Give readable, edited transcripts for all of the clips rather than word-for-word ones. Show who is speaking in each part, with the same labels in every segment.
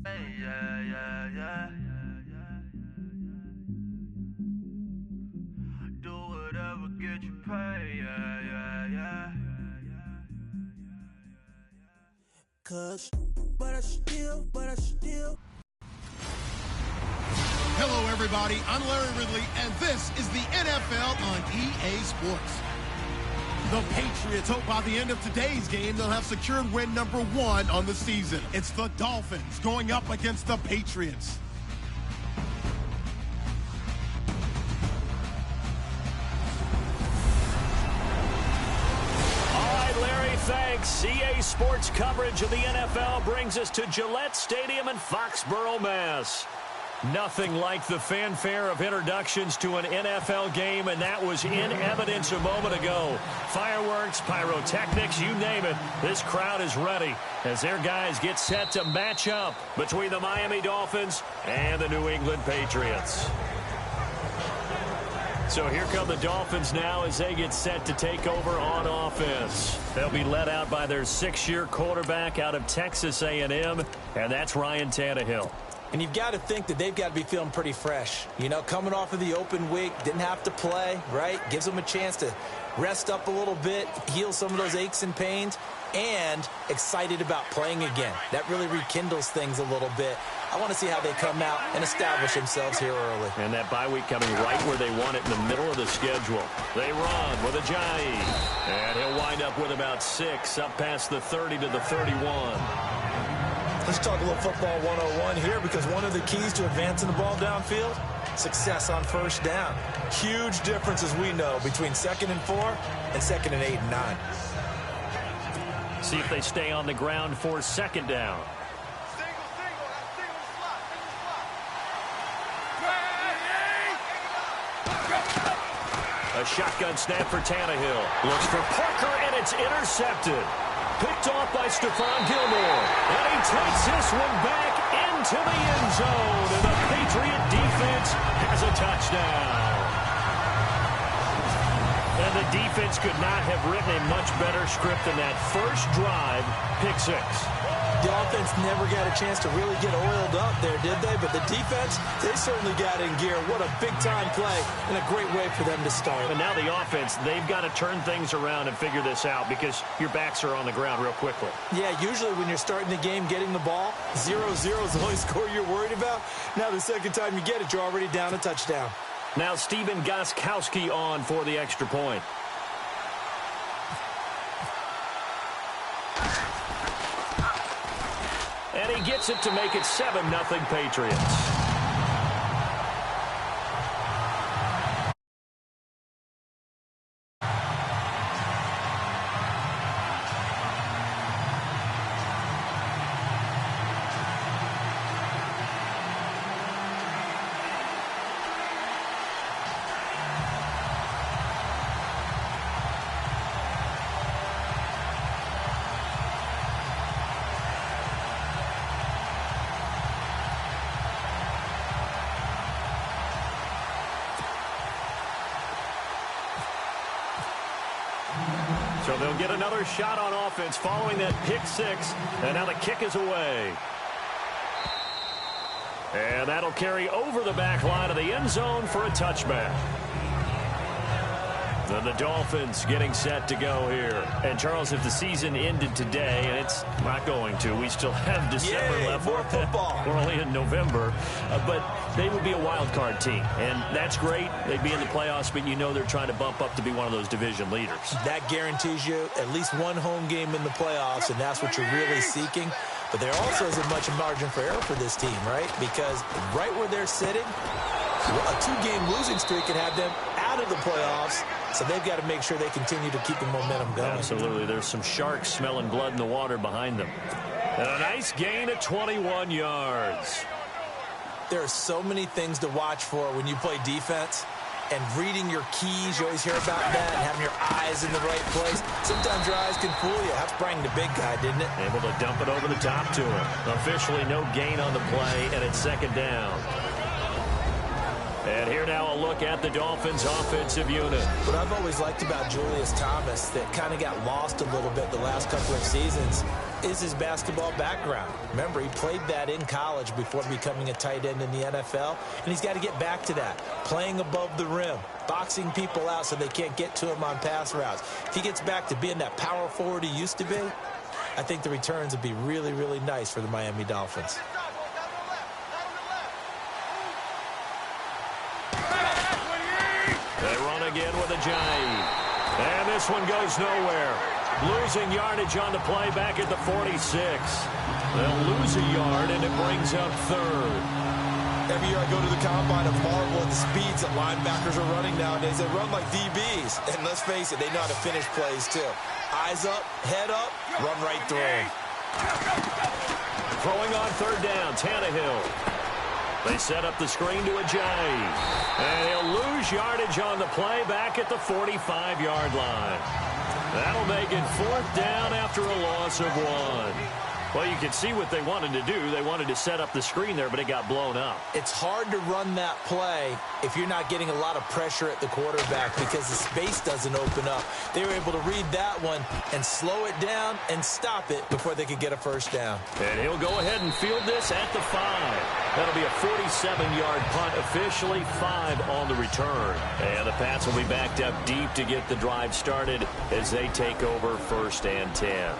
Speaker 1: Yeah, yeah, yeah. Do whatever get you paid. Yeah, yeah, yeah.
Speaker 2: But I still.
Speaker 3: Hello, everybody. I'm Larry Ridley, and this is the NFL on EA Sports. The Patriots hope by the end of today's game they'll have secured win number 1 on the season. It's the Dolphins going up against the Patriots.
Speaker 4: Thanks. EA Sports coverage of the NFL brings us to Gillette Stadium in Foxborough, Mass. Nothing like the fanfare of introductions to an NFL game, and that was in evidence a moment ago. Fireworks, pyrotechnics, you name it. This crowd is ready as their guys get set to match up between the Miami Dolphins and the New England Patriots. So here come the Dolphins now as they get set to take over on offense. They'll be led out by their 6-year quarterback out of Texas A&M, and that's Ryan Tannehill.
Speaker 5: And you've got to think that they've got to be feeling pretty fresh. You know, coming off of the open week, didn't have to play, right? Gives them a chance to rest up a little bit, heal some of those aches and pains, and excited about playing again. That really rekindles things a little bit. I want to see how they come out and establish themselves here early.
Speaker 4: And that bye week coming right where they want it in the middle of the schedule. They run with Ajayi. And he'll wind up with about 6 up past the 30 to the 31.
Speaker 5: Let's talk a little football 101 here, because one of the keys to advancing the ball downfield, success on first down. Huge difference, as we know, between 2nd and 4 and 2nd and 8 and 9.
Speaker 4: See if they stay on the ground for 2nd down. A shotgun snap for Tannehill. Looks for Parker, and it's intercepted. Picked off by Stephon Gilmore. And he takes this one back into the end zone. And the Patriot defense has a touchdown. And the defense could not have written a much better script than that first drive, pick 6.
Speaker 5: The offense never got a chance to really get oiled up there, did they? But the defense, they certainly got in gear. What a big-time play and a great way for them to start.
Speaker 4: And now the offense, they've got to turn things around and figure this out, because your backs are on the ground real quickly.
Speaker 5: Yeah, usually when you're starting the game, getting the ball, 0-0 is the only score you're worried about. Now the second time you get it, you're already down a touchdown.
Speaker 4: Now Stephen Gostkowski on for the extra point. And he gets it to make it 7-0 Patriots. So they'll get another shot on offense following that pick 6. And now the kick is away. And that'll carry over the back line of the end zone for a touchback. Then the Dolphins getting set to go here. And, Charles, if the season ended today, and it's not going to, we still have December left.
Speaker 5: More football.
Speaker 4: We're only in November. But they would be a wild card team. And that's great. They'd be in the playoffs, but you know they're trying to bump up to be one of those division leaders.
Speaker 5: That guarantees you at least one home game in the playoffs, and that's what you're really seeking. But there also isn't much margin for error for this team, right? Because right where they're sitting, a 2-game losing streak can have them out of the playoffs. So they've got to make sure they continue to keep the momentum going.
Speaker 4: Absolutely. There's some sharks smelling blood in the water behind them. And a nice gain of 21 yards.
Speaker 5: There are so many things to watch for when you play defense. And reading your keys, you always hear about that, and having your eyes in the right place. Sometimes your eyes can fool you. That's Brian, the big guy, didn't it?
Speaker 4: Able to dump it over the top to him. Officially no gain on the play, and it's 2nd down. And here now a look at the Dolphins' offensive unit.
Speaker 5: What I've always liked about Julius Thomas that kind of got lost a little bit the last couple of seasons is his basketball background. Remember, he played that in college before becoming a tight end in the NFL, and he's got to get back to that, playing above the rim, boxing people out so they can't get to him on pass routes. If he gets back to being that power forward he used to be, I think the returns would be really, really nice for the Miami Dolphins.
Speaker 4: They run again with a jive. And this one goes nowhere. Losing yardage on the play back at the 46. They'll lose a yard, and it brings up third.
Speaker 5: Every year I go to the combine and marvel at the speeds that linebackers are running nowadays. They run like DBs. And let's face it, they know how to finish plays too. Eyes up, head up, run right through them.
Speaker 4: Throwing on third down, Tannehill. They set up the screen to Ajayi. And he'll lose yardage on the play back at the 45-yard line. That'll make it fourth down after a loss of 1. Well, you can see what they wanted to do. They wanted to set up the screen there, but it got blown up.
Speaker 5: It's hard to run that play if you're not getting a lot of pressure at the quarterback because the space doesn't open up. They were able to read that one and slow it down and stop it before they could get a first down.
Speaker 4: And he'll go ahead and field this at the 5. That'll be a 47-yard punt, officially 5 on the return. And the Pats will be backed up deep to get the drive started as they take over 1st and 10.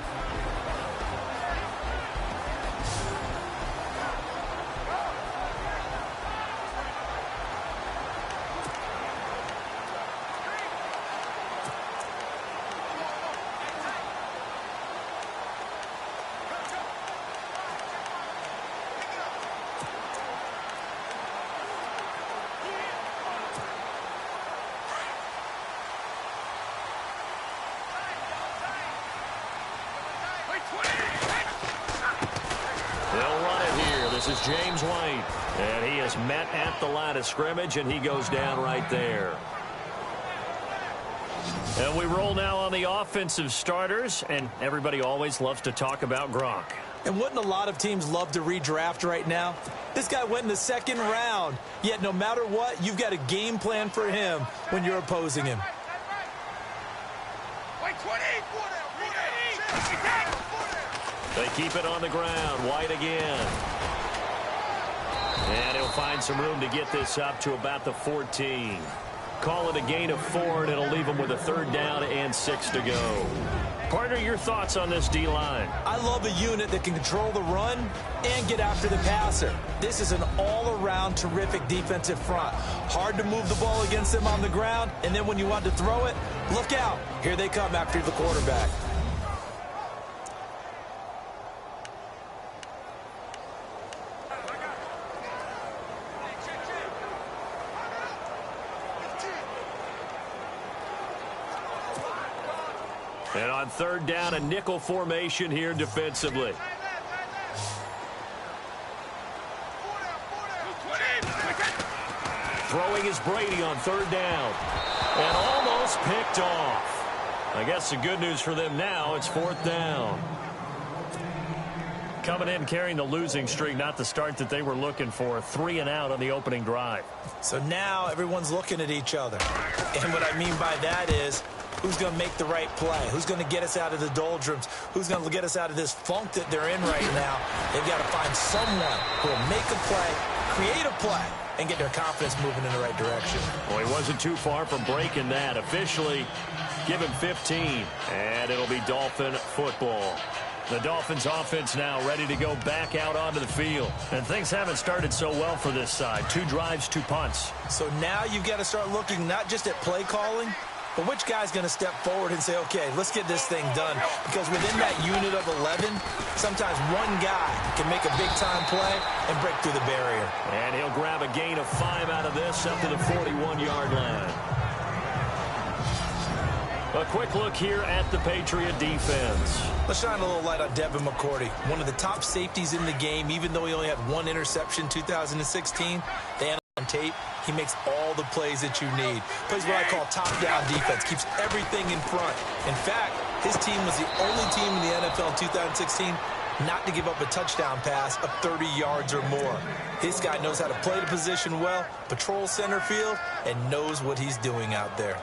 Speaker 4: This is James White, and he is met at the line of scrimmage, and he goes down right there. And we roll now on the offensive starters, and everybody always loves to talk about Gronk.
Speaker 5: And wouldn't a lot of teams love to redraft right now? This guy went in the 2nd round, yet no matter what, you've got a game plan for him when you're opposing him.
Speaker 4: They keep it on the ground. White again. And he'll find some room to get this up to about the 14. Call it a gain of 4, and it'll leave him with a 3rd down and 6 to go. Partner, your thoughts on this D-line?
Speaker 5: I love a unit that can control the run and get after the passer. This is an all-around terrific defensive front. Hard to move the ball against them on the ground, and then when you want to throw it, look out. Here they come after the quarterback.
Speaker 4: And on 3rd down, a nickel formation here defensively. Throwing is Brady on 3rd down. And almost picked off. I guess the good news for them now, it's 4th down. Coming in carrying the losing streak, not the start that they were looking for. 3 and out on the opening drive.
Speaker 5: So now everyone's looking at each other. And what I mean by that is, who's going to make the right play? Who's going to get us out of the doldrums? Who's going to get us out of this funk that they're in right now? They've got to find someone who will make a play, create a play, and get their confidence moving in the right direction.
Speaker 4: Well, he wasn't too far from breaking that. Officially, give him 15, and it'll be Dolphin football. The Dolphins offense now ready to go back out onto the field. And things haven't started so well for this side. 2 drives, 2 punts.
Speaker 5: So now you've got to start looking not just at play calling, but which guy's going to step forward and say, okay, let's get this thing done? Because within that unit of 11, sometimes one guy can make a big-time play and break through the barrier.
Speaker 4: And he'll grab a gain of 5 out of this up to the 41-yard line. A quick look here at the Patriot defense.
Speaker 5: Let's shine a little light on Devin McCourty, one of the top safeties in the game, even though he only had 1 interception in 2016. They on tape, he makes all the plays that you need. Plays what I call top-down defense, keeps everything in front. In fact, his team was the only team in the NFL in 2016 not to give up a touchdown pass of 30 yards or more. This guy knows how to play the position well, patrol center field, and knows what he's doing out there.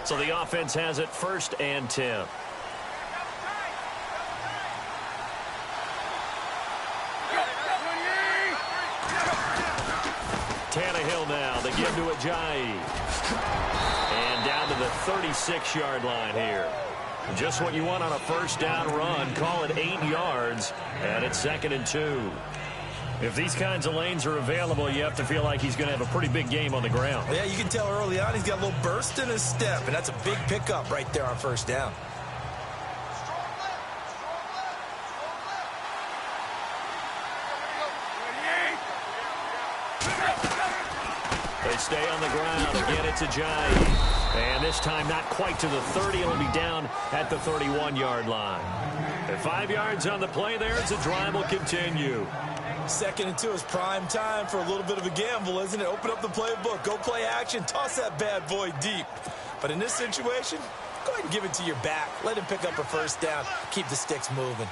Speaker 4: So the offense has it 1st and 10. Tannehill now. They give to Ajayi. And down to the 36-yard line here. Just what you want on a 1st down run. Call it 8 yards. And it's 2nd and 2. If these kinds of lanes are available, you have to feel like he's going to have a pretty big game on the ground.
Speaker 5: Yeah, you can tell early on he's got a little burst in his step, and that's a big pickup right there on 1st down.
Speaker 4: They stay on the ground. Again, it's Ajayi. And this time not quite to the 30. It'll be down at the 31-yard line. And 5 yards on the play there as the drive will continue.
Speaker 5: 2nd and 2 is prime time for a little bit of a gamble, isn't it? Open up the playbook. Go play action. Toss that bad boy deep. But in this situation, go ahead and give it to your back. Let him pick up a 1st down. Keep the sticks moving.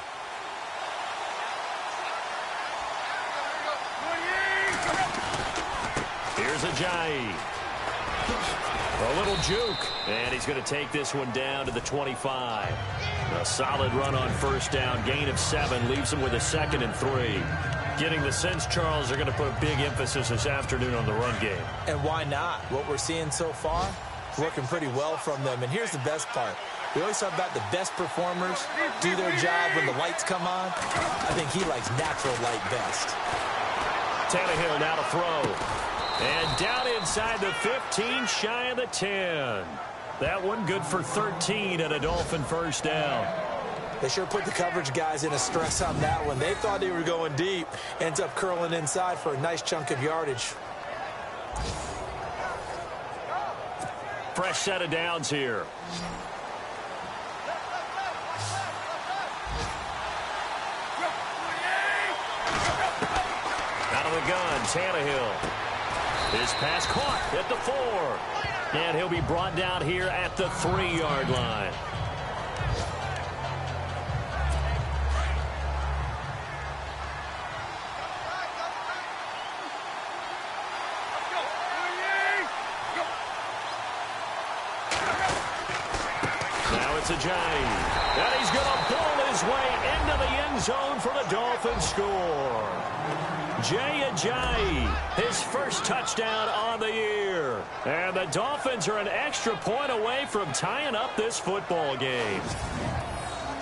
Speaker 4: Here's Ajayi. A little juke. And he's going to take this one down to the 25. A solid run on 1st down. Gain of 7. Leaves him with a 2nd and 3. Getting the sense, Charles, they're going to put a big emphasis this afternoon on the run game.
Speaker 5: And why not? What we're seeing so far, working pretty well from them. And here's the best part. We always talk about the best performers do their job when the lights come on. I think he likes natural light best.
Speaker 4: Tannehill now to throw. And down inside the 15, shy of the 10. That one good for 13 and a Dolphin 1st down.
Speaker 5: They sure put the coverage guys in a stress on that one. They thought they were going deep. Ends up curling inside for a nice chunk of yardage.
Speaker 4: Fresh set of downs here. Out of the gun, Tannehill. His pass caught at the 4. And he'll be brought down here at the 3-yard line. Now it's Ajayi. And he's going to pull his way into the end zone for the Dolphins score. Jay Ajayi, his 1st touchdown on the year. And the Dolphins are an extra point away from tying up this football game.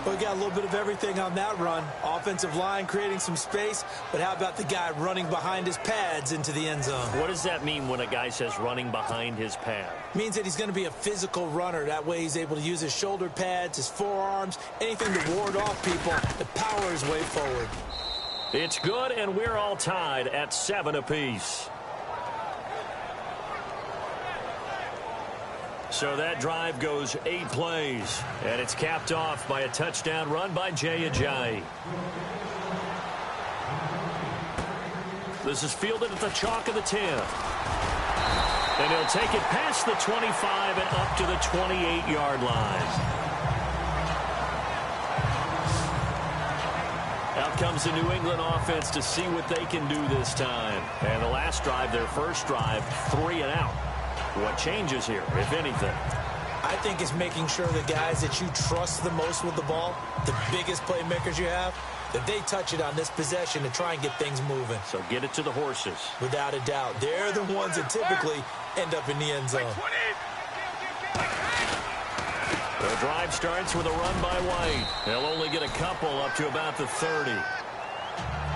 Speaker 5: We got a little bit of everything on that run. Offensive line creating some space, but how about the guy running behind his pads into the end zone?
Speaker 4: What does that mean when a guy says running behind his pad?
Speaker 5: Means that he's going to be a physical runner. That way he's able to use his shoulder pads, his forearms, anything to ward off people, to power his way forward.
Speaker 4: It's good, and we're all tied at 7 apiece. So that drive goes 8 plays, and it's capped off by a touchdown run by Jay Ajayi. This is fielded at the chalk of the 10. And he'll take it past the 25 and up to the 28-yard line. Out comes the New England offense to see what they can do this time. And the last drive, their 1st drive, 3 and out. What changes here, if anything?
Speaker 5: I think it's making sure the guys that you trust the most with the ball, the biggest playmakers you have, that they touch it on this possession to try and get things moving.
Speaker 4: So get it to the horses.
Speaker 5: Without a doubt. They're the ones that typically end up in the end zone.
Speaker 4: The drive starts with a run by White. They'll only get a couple up to about the 30.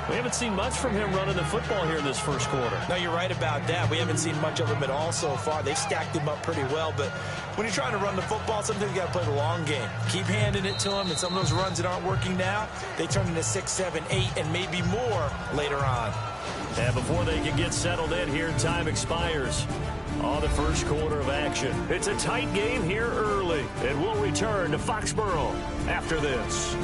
Speaker 4: We haven't seen much from him running the football here in this 1st quarter.
Speaker 5: No, you're right about that. We haven't seen much of him at all so far. They've stacked him up pretty well, but when you're trying to run the football, sometimes you got to play the long game. Keep handing it to him, and some of those runs that aren't working now, they turn into 6, 7, 8, and maybe more later on.
Speaker 4: And before they can get settled in here, time expires on the 1st quarter of action. It's a tight game here early, and we'll return to Foxborough after this.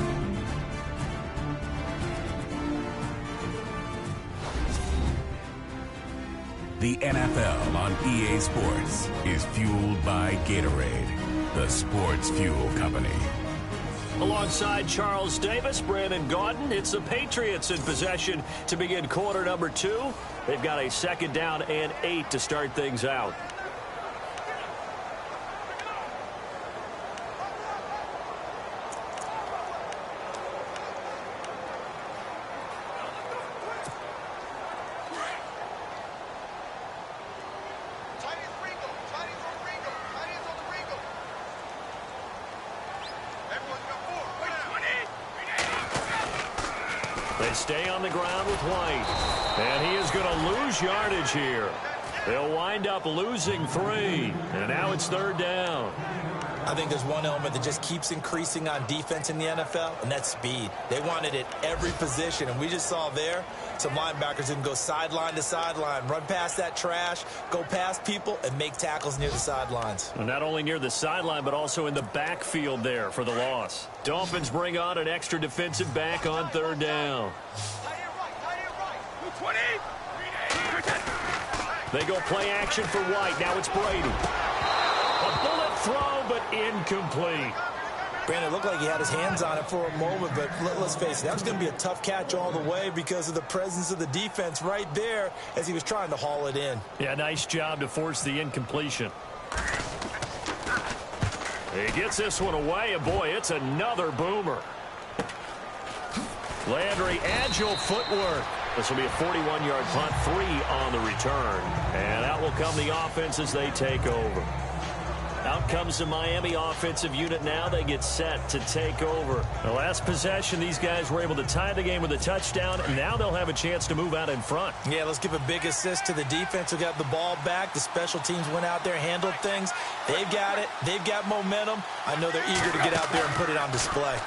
Speaker 6: The NFL on EA Sports is fueled by Gatorade, the sports fuel company.
Speaker 4: Alongside Charles Davis, Brandon Gaudin, it's the Patriots in possession to begin quarter number 2. They've got a 2nd down and 8 to start things out. They stay on the ground with White. And he is going to lose yardage here. They'll wind up losing 3. And now it's 3rd down.
Speaker 5: I think there's one element that just keeps increasing on defense in the NFL, and that's speed. They want it at every position, and we just saw there some linebackers who can go sideline to sideline, run past that trash, go past people, and make tackles near the sidelines.
Speaker 4: Well, not only near the sideline, but also in the backfield there for the loss. Dolphins bring on an extra defensive back on 3rd down. They go play action for White. Now it's Brady. A bullet throw, but incomplete.
Speaker 5: Brandon, it looked like he had his hands on it for a moment, but let's face it, that was going to be a tough catch all the way because of the presence of the defense right there as he was trying to haul it in.
Speaker 4: Yeah, nice job to force the incompletion. He gets this one away, and boy, it's another boomer. Landry, agile footwork. This will be a 41-yard punt, 3 on the return. And out will come the offense as they take over. Out comes the Miami offensive unit now. They get set to take over. The last possession, these guys were able to tie the game with a touchdown, and now they'll have a chance to move out in front.
Speaker 5: Yeah, let's give a big assist to the defense who got the ball back. The special teams went out there, handled things. They've got it. They've got momentum. I know they're eager to get out there and put it on display.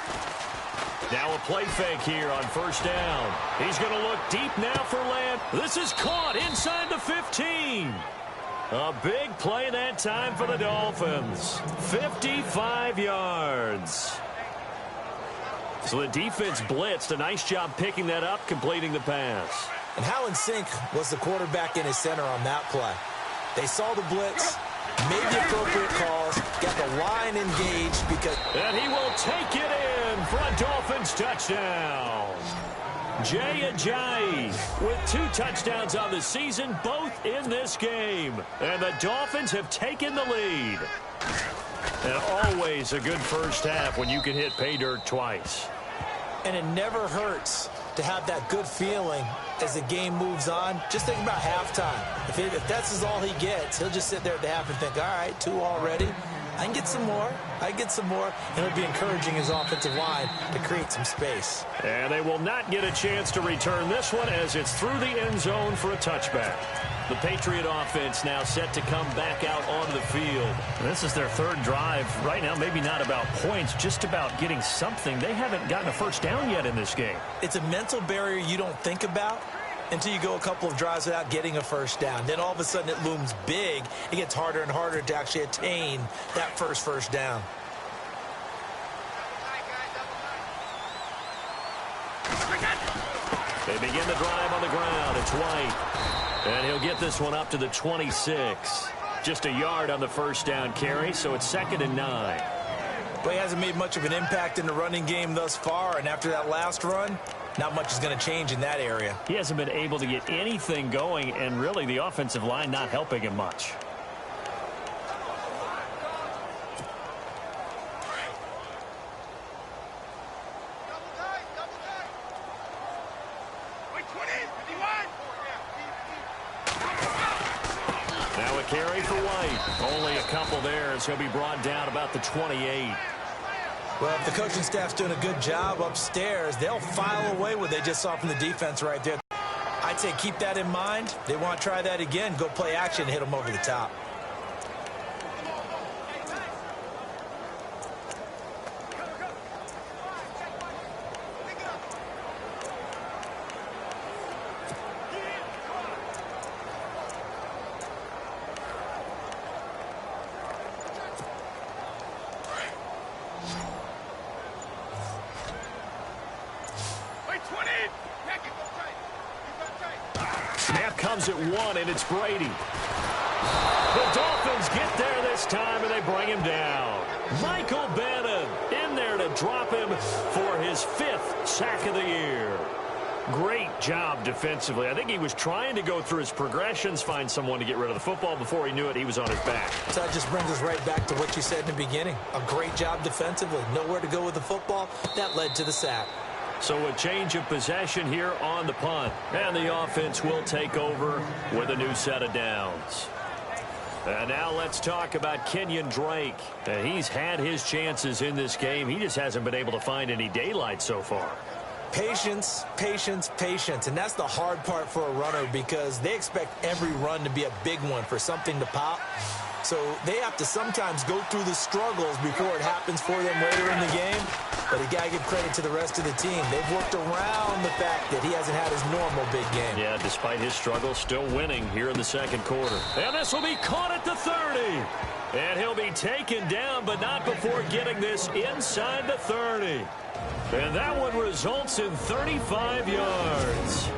Speaker 4: Now a play fake here on 1st down. He's going to look deep now for Land. This is caught inside the 15. A big play that time for the Dolphins. 55 yards. So the defense blitzed. A nice job picking that up, completing the pass.
Speaker 5: And how in sync was the quarterback and his center on that play? They saw the blitz, made the appropriate calls, got the line engaged because...
Speaker 4: And he will take it in for a Dolphins touchdown. Jay Ajayi with 2 touchdowns on the season, both in this game. And the Dolphins have taken the lead. And always a good first half when you can hit pay dirt twice.
Speaker 5: And it never hurts to have that good feeling as the game moves on. Just think about halftime. If that's all he gets, he'll just sit there at the half and think, all right, 2 already. I can get some more. I can get some more. And it'll be encouraging his offensive line to create some space.
Speaker 4: And they will not get a chance to return this one as it's through the end zone for a touchback. The Patriot offense now set to come back out onto the field. This is their 3rd drive. Right now, maybe not about points, just about getting something. They haven't gotten a first down yet in this game.
Speaker 5: It's a mental barrier you don't think about until you go a couple of drives without getting a first down. Then all of a sudden it looms big. It gets harder and harder to actually attain that first down.
Speaker 4: They begin the drive on the ground. It's White. And he'll get this one up to the 26. Just a yard on the first down carry, so it's 2nd and 9.
Speaker 5: Well, he hasn't made much of an impact in the running game thus far, and after that last run, not much is going to change in that area.
Speaker 4: He hasn't been able to get anything going, and really the offensive line not helping him much. Now a carry for White. Only a couple there as he'll be brought down about the 28.
Speaker 5: Well, if the coaching staff's doing a good job upstairs, they'll file away what they just saw from the defense right there. I'd say keep that in mind. They want to try that again. Go play action, hit them over the top.
Speaker 4: Snap comes at 1, and it's Brady. The Dolphins get there this time, and they bring him down. Michael Bannon in there to drop him for his 5th sack of the year. Great job defensively. I think he was trying to go through his progressions, find someone to get rid of the football. Before he knew it, he was on his back.
Speaker 5: So that just brings us right back to what you said in the beginning. A great job defensively. Nowhere to go with the football. That led to the sack.
Speaker 4: So a change of possession here on the punt. And the offense will take over with a new set of downs. And now let's talk about Kenyon Drake. He's had his chances in this game. He just hasn't been able to find any daylight so far.
Speaker 5: Patience, patience, patience. And that's the hard part for a runner because they expect every run to be a big one for something to pop. So they have to sometimes go through the struggles before it happens for them later in the game. But you got to give credit to the rest of the team. They've worked around the fact that he hasn't had his normal big game.
Speaker 4: Yeah, despite his struggles, still winning here in the second quarter. And this will be caught at the 30. And he'll be taken down, but not before getting this inside the 30. And that one results in 35 yards.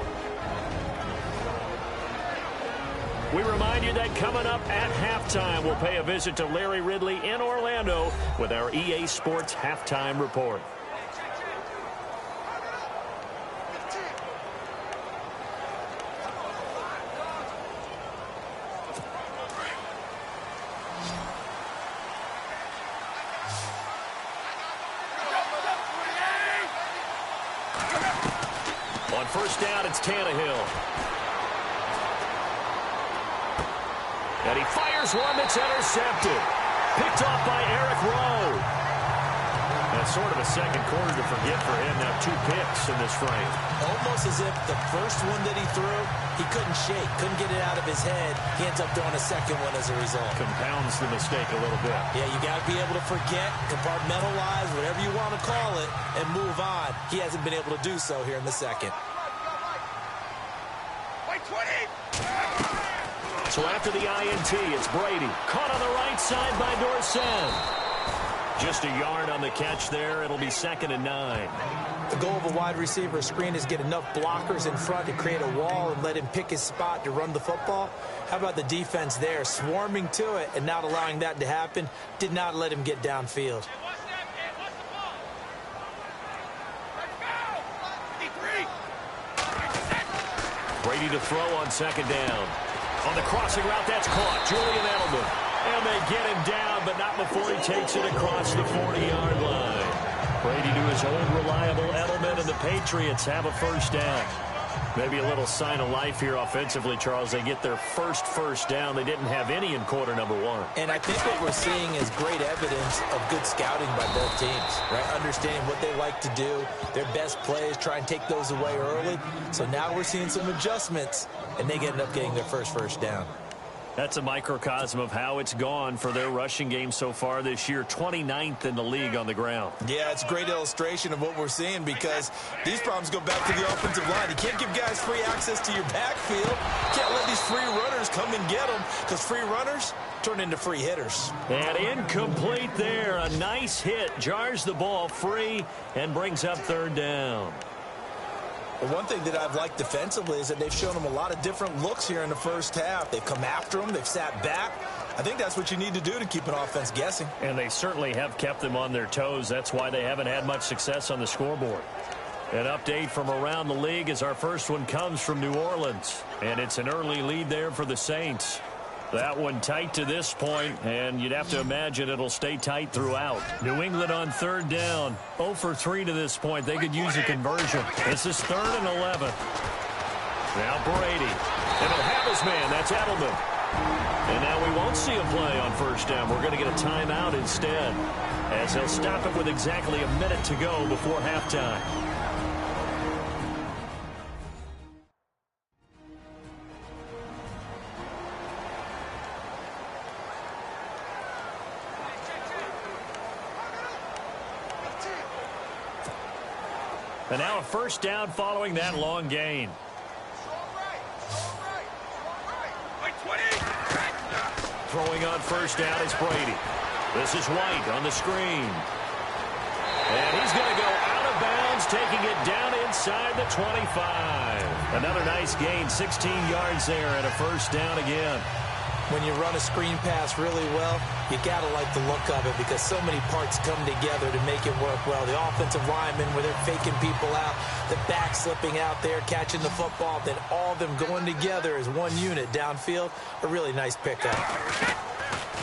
Speaker 4: We remind you that coming up at halftime, we'll pay a visit to Larry Ridley in Orlando with our EA Sports Halftime Report. On first down, it's Tannehill. And he fires one that's intercepted. Picked off by Eric Rowe. That's sort of a second quarter to forget for him. Now 2 picks in this frame.
Speaker 5: Almost as if the first one that he threw, he couldn't shake, couldn't get it out of his head. He ends up throwing a second one as a result.
Speaker 4: Compounds the mistake a little bit.
Speaker 5: Yeah, you got to be able to forget, compartmentalize, whatever you want to call it, and move on. He hasn't been able to do so here in the second.
Speaker 4: So after the INT, it's Brady. Caught on the right side by Dorsett. Just a yard on the catch there. It'll be 2nd and 9.
Speaker 5: The goal of a wide receiver screen is get enough blockers in front to create a wall and let him pick his spot to run the football. How about the defense there? Swarming to it and not allowing that to happen. Did not let him get downfield.
Speaker 4: Brady to throw on 2nd down. On the crossing route, that's caught. Julian Edelman. And they get him down, but not before he takes it across the 40-yard line. Brady to his old reliable Edelman, and the Patriots have a first down. Maybe a little sign of life here offensively, Charles. They get their first down. They didn't have any in quarter number 1.
Speaker 5: And I think what we're seeing is great evidence of good scouting by both teams, right? Understanding what they like to do, their best plays, try and take those away early. So now we're seeing some adjustments, and they end up getting their first down.
Speaker 4: That's a microcosm of how it's gone for their rushing game so far this year. 29th in the league on the ground.
Speaker 5: Yeah, it's a great illustration of what we're seeing because these problems go back to the offensive line. You can't give guys free access to your backfield. You can't let these free runners come and get them because free runners turn into free hitters.
Speaker 4: And incomplete there. A nice hit. Jars the ball free and brings up 3rd down.
Speaker 5: The one thing that I've liked defensively is that they've shown them a lot of different looks here in the first half. They've come after them. They've sat back. I think that's what you need to do to keep an offense guessing.
Speaker 4: And they certainly have kept them on their toes. That's why they haven't had much success on the scoreboard. An update from around the league as our first one comes from New Orleans. And it's an early lead there for the Saints. That one tight to this point, and you'd have to imagine it'll stay tight throughout. New England on 3rd down. 0 for 3 to this point. They could use a conversion. This is 3rd and 11. Now Brady. And he'll have his man. That's Edelman. And now we won't see a play on 1st down. We're going to get a timeout instead, as he'll stop it with exactly a minute to go before halftime. And now a 1st down following that long gain. Throwing on 1st down is Brady. This is White on the screen. And he's going to go out of bounds, taking it down inside the 25. Another nice gain, 16 yards there, and a 1st down again.
Speaker 5: When you run a screen pass really well, you got to like the look of it because so many parts come together to make it work well. The offensive linemen, where they're faking people out, the back slipping out there, catching the football, then all of them going together as one unit downfield. A really nice pickup.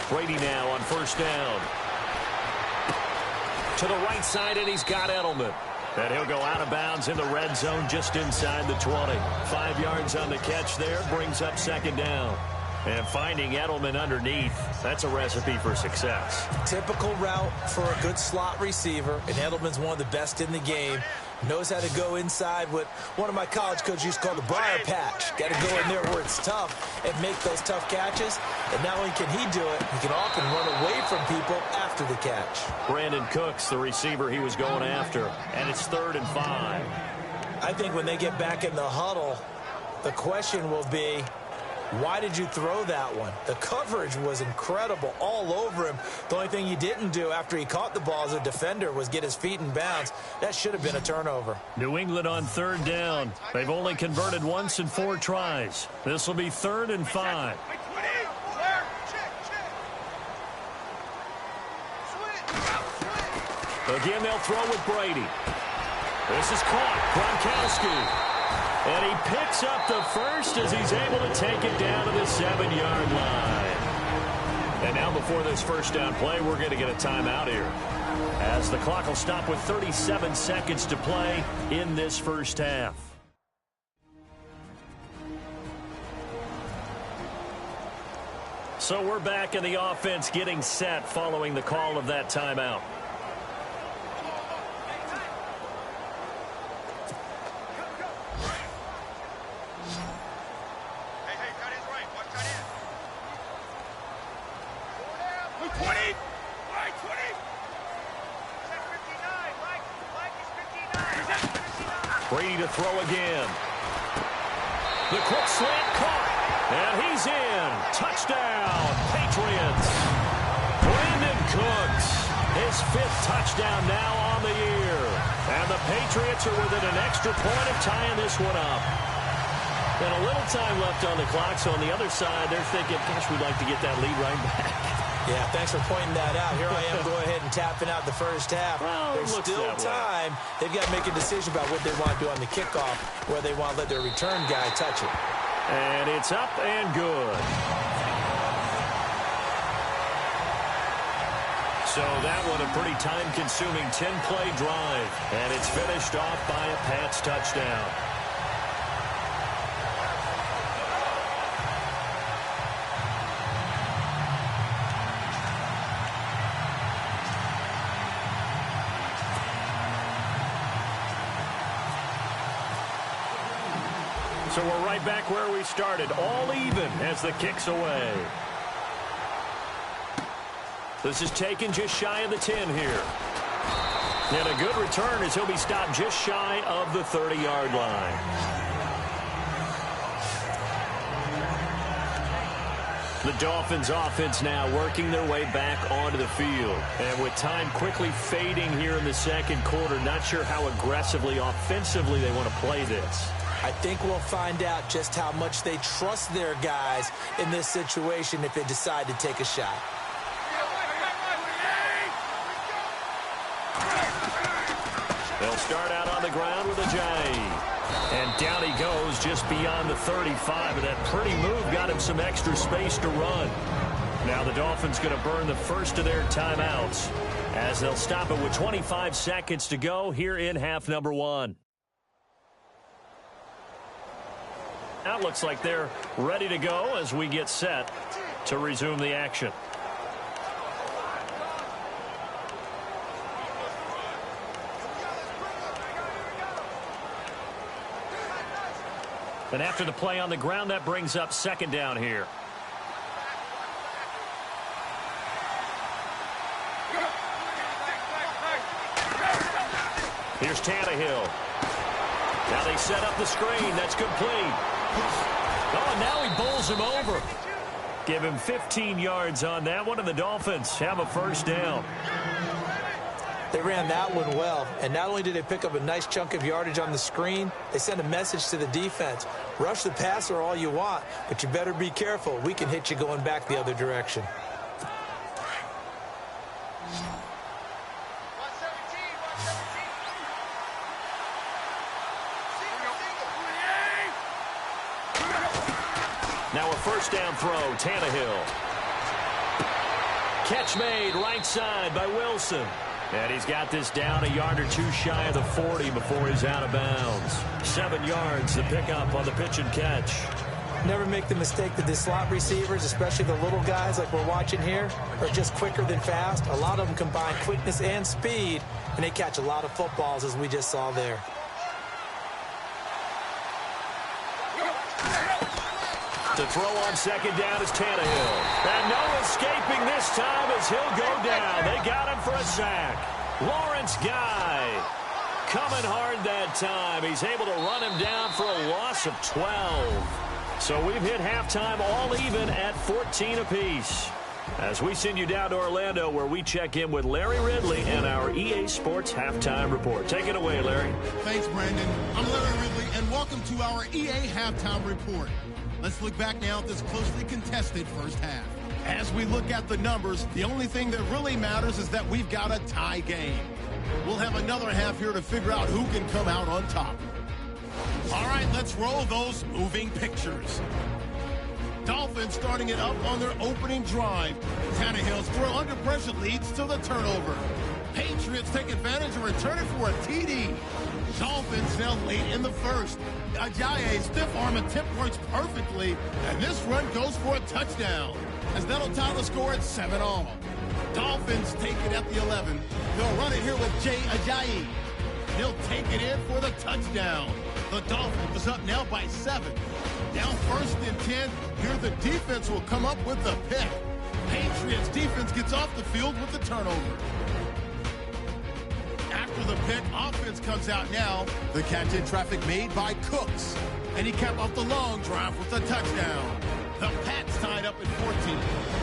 Speaker 4: Brady now on 1st down. To the right side, and he's got Edelman. And he'll go out of bounds in the red zone just inside the 20. 5 yards on the catch there, brings up 2nd down. And finding Edelman underneath, that's a recipe for success.
Speaker 5: Typical route for a good slot receiver, and Edelman's one of the best in the game. Knows how to go inside what one of my college coaches used to call the briar patch. Got to go in there where it's tough and make those tough catches. And not only can he do it, he can often run away from people after the catch.
Speaker 4: Brandon Cooks, the receiver he was going after, and it's 3rd and 5.
Speaker 5: I think when they get back in the huddle, the question will be, why did you throw that one? The coverage was incredible all over him. The only thing he didn't do after he caught the ball as a defender was get his feet in bounds. That should have been a turnover.
Speaker 4: New England on 3rd down. They've only converted once in 4 tries. This will be 3rd and 5. Again, they'll throw with Brady. This is caught. Gronkowski. And he picks up the first as he's able to take it down to the 7-yard line. And now before this first down play, we're going to get a timeout here, as the clock will stop with 37 seconds to play in this first half. So we're back in the offense getting set following the call of that timeout. Brady to throw again. The quick slant caught. And he's in. Touchdown, Patriots. Brandon Cooks, his 5th touchdown now on the year. And the Patriots are within an extra point of tying this one up. And a little time left on the clock, so on the other side, they're thinking, gosh, we'd like to get that lead right back.
Speaker 5: Yeah, thanks for pointing that out. Here I am go ahead and tapping out the first half.
Speaker 4: Well,
Speaker 5: there's still time. They've got to make a decision about what they want to do on the kickoff, where they want to let their return guy touch it.
Speaker 4: And it's up and good. So that one a pretty time-consuming 10-play drive. And it's finished off by a Pats touchdown. So we're right back where we started, all even as the kick's away. This is taken just shy of the 10 here. And a good return as he'll be stopped just shy of the 30-yard line. The Dolphins offense now working their way back onto the field. And with time quickly fading here in the second quarter, not sure how aggressively, offensively they want to play this.
Speaker 5: I think we'll find out just how much they trust their guys in this situation if they decide to take a shot.
Speaker 4: They'll start out on the ground with a J. And down he goes just beyond the 35. And that pretty move got him some extra space to run. Now the Dolphins going to burn the first of their timeouts as they'll stop it with 25 seconds to go here in half number 1. Now it looks like they're ready to go as we get set to resume the action. And after the play on the ground, that brings up 2nd down here. Here's Tannehill. Now they set up the screen. That's complete. Oh, and now he bowls him over. Give him 15 yards on that one, and the Dolphins have a first down.
Speaker 5: They ran that one well, and not only did they pick up a nice chunk of yardage on the screen, they sent a message to the defense. Rush the passer all you want, but you better be careful. We can hit you going back the other direction.
Speaker 4: Now a first down throw, Tannehill. Catch made right side by Wilson. And he's got this down a yard or two shy of the 40 before he's out of bounds. 7 yards, the pickup on the pitch and catch.
Speaker 5: Never make the mistake that the slot receivers, especially the little guys like we're watching here, are just quicker than fast. A lot of them combine quickness and speed, and they catch a lot of footballs, as we just saw there.
Speaker 4: To throw on second down is Tannehill. And no escaping this time as he'll go down. They got him for a sack. Lawrence Guy coming hard that time. He's able to run him down for a loss of 12. So we've hit halftime all even at 14 apiece. As we send you down to Orlando, where we check in with Larry Ridley and our EA Sports Halftime Report. Take it away, Larry.
Speaker 3: Thanks, Brandon. I'm Larry Ridley, and welcome to our EA Halftime Report. Let's look back now at this closely contested first half. As we look at the numbers, the only thing that really matters is that we've got a tie game. We'll have another half here to figure out who can come out on top. All right, let's roll those moving pictures. Dolphins starting it up on their opening drive. Tannehill's throw under pressure leads to the turnover. Patriots take advantage and return it for a TD. Dolphins now late in the first. Ajayi's stiff arm attempt works perfectly, and this run goes for a touchdown, as that'll tie the score at 7-all. Dolphins take it at the 11. They'll run it here with Jay Ajayi. He'll take it in for the touchdown. The Dolphins up now by 7. Down first and 10. Here the defense will come up with the pick. Patriots defense gets off the field with the turnover. After the pick, offense comes out now. The catch in traffic made by Cooks. And he capped off the long drive with a touchdown. The Pats tied up at 14.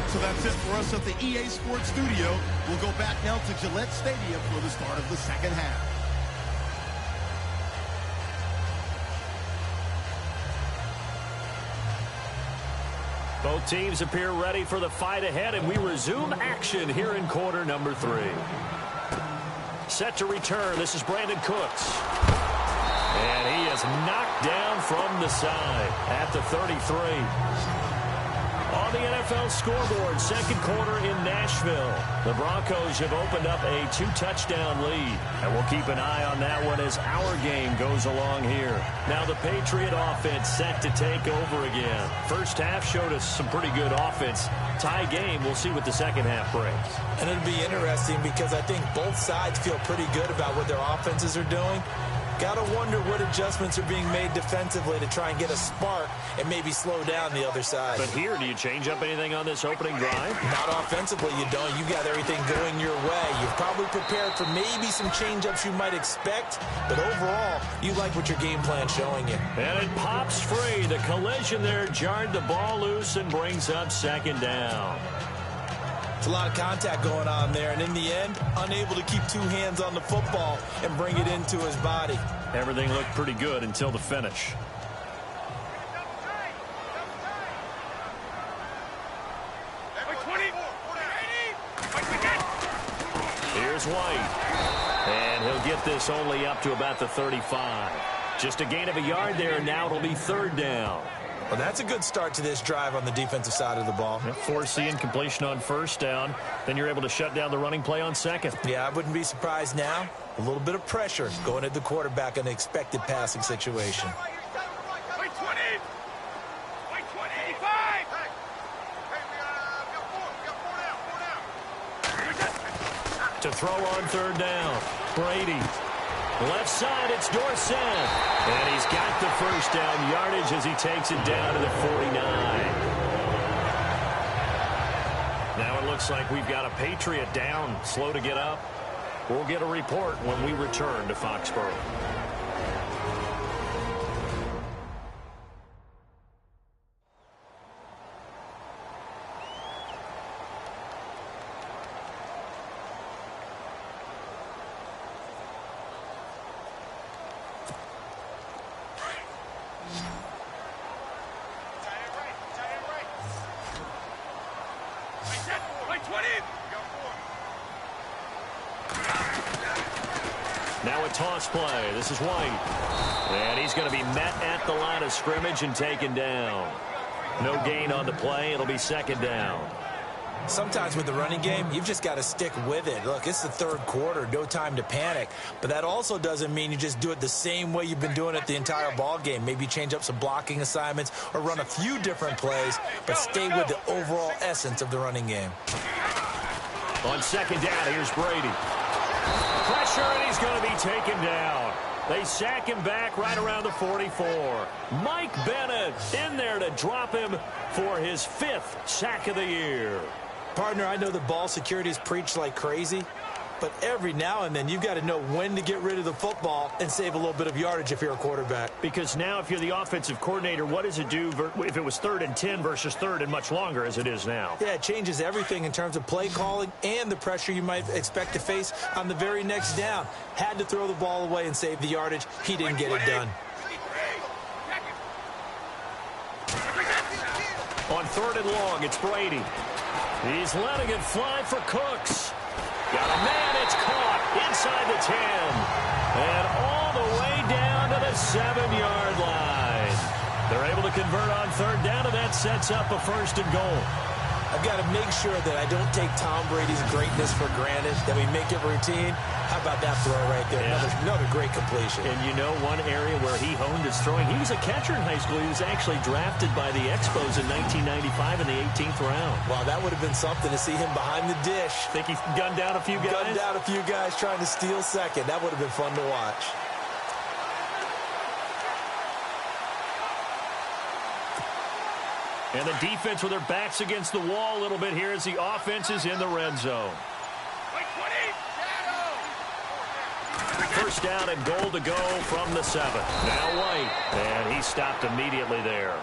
Speaker 3: So that's it for us at the EA Sports Studio. We'll go back now to Gillette Stadium for the start of the second half.
Speaker 4: Both teams appear ready for the fight ahead, and we resume action here in quarter number 3. Set to return, this is Brandon Cooks. And he is knocked down from the side at the 33. On the NFL scoreboard, second quarter in Nashville. The Broncos have opened up a 2-touchdown lead. And we'll keep an eye on that one as our game goes along here. Now the Patriot offense set to take over again. First half showed us some pretty good offense. Tie game, we'll see what the second half brings.
Speaker 5: And it'll be interesting because I think both sides feel pretty good about what their offenses are doing. Got to wonder what adjustments are being made defensively to try and get a spark and maybe slow down the other side.
Speaker 4: But here, do you change up anything on this opening drive?
Speaker 5: Not offensively, you don't. You got everything going your way. You've probably prepared for maybe some change-ups you might expect, but overall, you like what your game plan's showing you.
Speaker 4: And it pops free. The collision there jarred the ball loose and brings up second down.
Speaker 5: It's a lot of contact going on there, and in the end, unable to keep two hands on the football and bring it into his body.
Speaker 4: Everything looked pretty good until the finish. Here's White. And he'll get this only up to about the 35. Just a gain of a yard there, and now it'll be third down.
Speaker 5: Well, that's a good start to this drive on the defensive side of the ball.
Speaker 4: Forcing incompletion on first down. Then you're able to shut down the running play on second.
Speaker 5: Yeah, I wouldn't be surprised now. A little bit of pressure going at the quarterback in an expected passing situation.
Speaker 4: To throw on third down. Brady. Left side, it's Dorsett. And he's got the first down yardage as he takes it down to the 49. Now it looks like we've got a Patriot down, slow to get up. We'll get a report when we return to Foxborough. Now a toss play. This is White. And he's going to be met at the line of scrimmage and taken down. No gain on the play. It'll be second down.
Speaker 5: Sometimes with the running game, you've just got to stick with it. Look, it's the third quarter, no time to panic. But that also doesn't mean you just do it the same way you've been doing it the entire ball game. Maybe change up some blocking assignments or run a few different plays, but stay with the overall essence of the running game.
Speaker 4: On second down, here's Brady. Pressure, and he's going to be taken down. They sack him back right around the 44. Mike Bennett in there to drop him for his 5th sack of the year.
Speaker 5: Partner, I know the ball security is preached like crazy, but every now and then you've got to know when to get rid of the football and save a little bit of yardage if you're a quarterback.
Speaker 4: Because now if you're the offensive coordinator, what does it do if it was 3rd and 10 versus 3rd and much longer as it is now?
Speaker 5: Yeah, it changes everything in terms of play calling and the pressure you might expect to face on the very next down. Had to throw the ball away and save the yardage. He didn't get it done.
Speaker 4: On 3rd and long, it's Brady. He's letting it fly for Cooks. Got a man, it's caught inside the 10. And all the way down to the 7-yard line. They're able to convert on 3rd down, and that sets up a 1st and goal.
Speaker 5: I've got to make sure that I don't take Tom Brady's greatness for granted, that we make it routine. How about that throw right there? Yeah. Another great completion.
Speaker 4: And you know one area where he honed his throwing, he was a catcher in high school. He was actually drafted by the Expos in 1995 in the 18th round.
Speaker 5: Wow, that would have been something to see him behind the dish.
Speaker 4: Think he gunned down a few guys?
Speaker 5: Gunned down a few guys trying to steal second. That would have been fun to watch.
Speaker 4: And the defense with their backs against the wall a little bit here as the offense is in the red zone. 1st down and goal to go from the 7. Now White, and he stopped immediately there.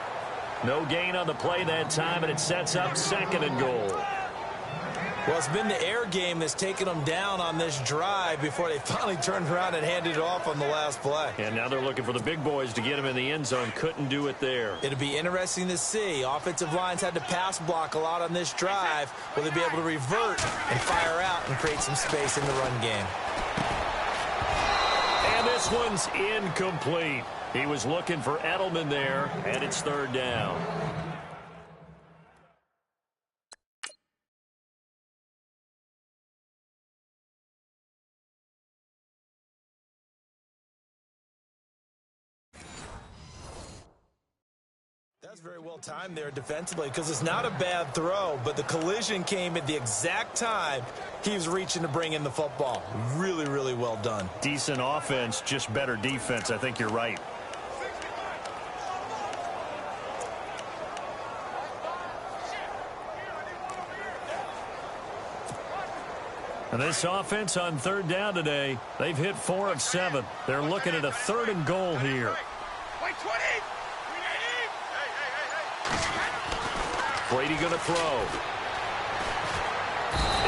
Speaker 4: No gain on the play that time, and it sets up 2nd and goal.
Speaker 5: Well, it's been the air game that's taken them down on this drive before they finally turned around and handed it off on the last play.
Speaker 4: And now they're looking for the big boys to get him in the end zone. Couldn't do it there.
Speaker 5: It'll be interesting to see. Offensive lines had to pass block a lot on this drive. Will they be able to revert and fire out and create some space in the run game?
Speaker 4: And this one's incomplete. He was looking for Edelman there, and it's 3rd down.
Speaker 5: That's very well timed there defensively because it's not a bad throw, but the collision came at the exact time he was reaching to bring in the football. Really, really well done.
Speaker 4: Decent offense, just better defense. I think you're right. And this offense on 3rd down today, they've hit 4 of 7. They're looking at a 3rd and goal here. Brady going to throw.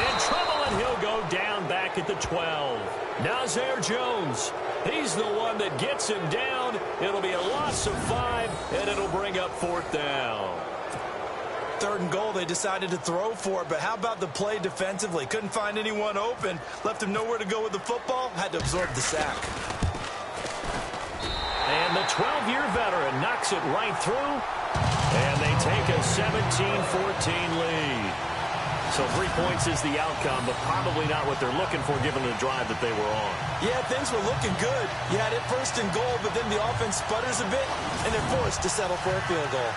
Speaker 4: In trouble, and he'll go down back at the 12. Nazir Jones, he's the one that gets him down. It'll be a loss of 5, and it'll bring up 4th down.
Speaker 5: 3rd and goal, they decided to throw for it, but how about the play defensively? Couldn't find anyone open, left him nowhere to go with the football, had to absorb the sack.
Speaker 4: And the 12-year veteran knocks it right through. And they take a 17-14 lead. So 3 points is the outcome, but probably not what they're looking for given the drive that they were on.
Speaker 5: Yeah, things were looking good. You had it 1st and goal, but then the offense sputters a bit, and they're forced to settle for a field goal.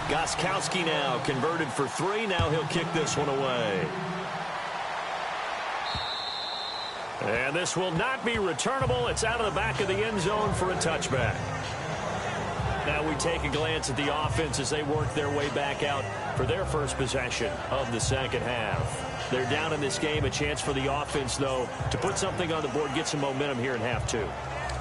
Speaker 4: Gostkowski now converted for 3. Now he'll kick this one away. And this will not be returnable. It's out of the back of the end zone for a touchback. Now we take a glance at the offense as they work their way back out for their first possession of the 2nd half. They're down in this game. A chance for the offense, though, to put something on the board, get some momentum here in half 2.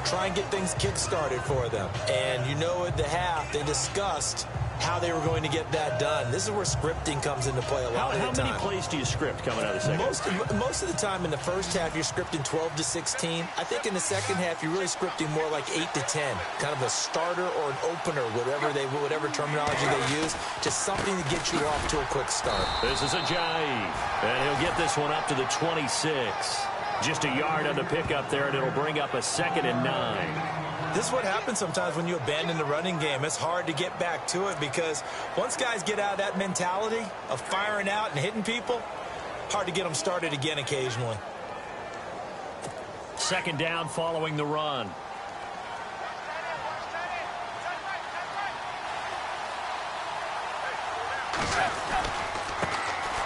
Speaker 5: Try and get things kick-started for them. And you know at the half they discussed how they were going to get that done. This is where scripting comes into play a lot of the time.
Speaker 4: How many plays do you script coming out of the second half?
Speaker 5: Most of the time in the first half, you're scripting 12 to 16. I think in the second half, you're really scripting more like 8 to 10. Kind of a starter or an opener, whatever terminology they use. Just something to get you off to a quick start.
Speaker 4: This is Ajayi, and he'll get this one up to the 26. Just a yard on the pickup there, and it'll bring up a 2nd and 9.
Speaker 5: This is what happens sometimes when you abandon the running game. It's hard to get back to it because once guys get out of that mentality of firing out and hitting people, hard to get them started again occasionally.
Speaker 4: 2nd down following the run.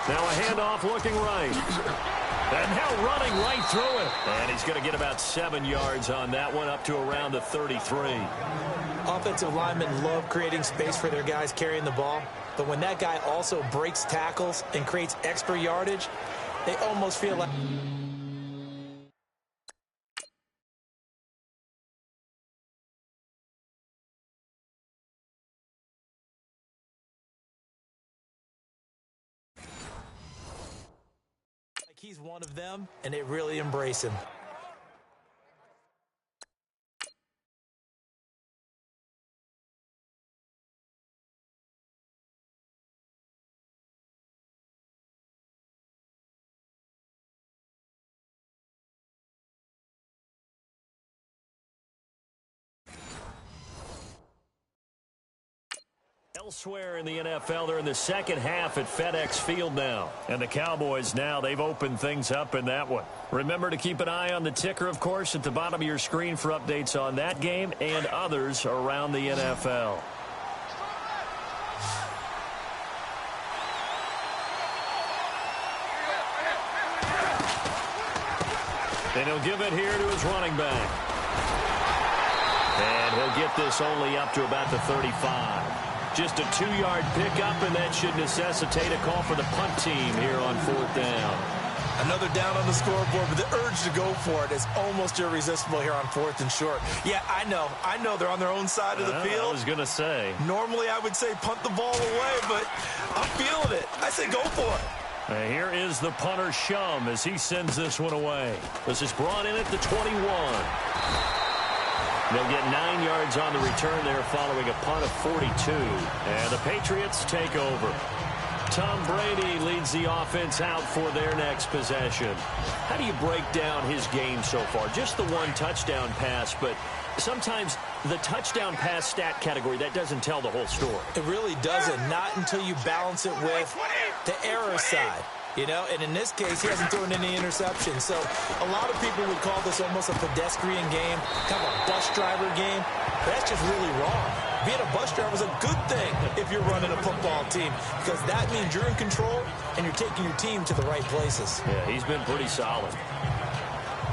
Speaker 4: Now a handoff looking right. And now running right through it. And he's going to get about 7 yards on that one, up to around the 33.
Speaker 5: Offensive linemen love creating space for their guys carrying the ball. But when that guy also breaks tackles and creates extra yardage, they almost feel like... he's one of them, and they really embrace him.
Speaker 4: Elsewhere in the NFL, they're in the second half at FedEx Field now. And the Cowboys now, they've opened things up in that one. Remember to keep an eye on the ticker, of course, at the bottom of your screen for updates on that game and others around the NFL. And he'll give it here to his running back. And he'll get this only up to about the 35. Just a 2-yard pickup, and that should necessitate a call for the punt team here on 4th down.
Speaker 5: Another down on the scoreboard, but the urge to go for it is almost irresistible here on 4th and short. Yeah, I know they're on their own side of the field.
Speaker 4: I was going to say.
Speaker 5: Normally I would say punt the ball away, but I'm feeling it. I say go for it.
Speaker 4: Here is the punter, Shum, as he sends this one away. This is brought in at the 21. They'll get 9 yards on the return there following a punt of 42. And the Patriots take over. Tom Brady leads the offense out for their next possession. How do you break down his game so far? Just the one touchdown pass, but sometimes the touchdown pass stat category, that doesn't tell the whole story.
Speaker 5: It really doesn't, not until you balance it with the error side. You know, and in this case, he hasn't thrown any interceptions. So a lot of people would call this almost a pedestrian game, kind of a bus driver game. That's just really wrong. Being a bus driver is a good thing if you're running a football team, because that means you're in control and you're taking your team to the right places.
Speaker 4: Yeah, he's been pretty solid.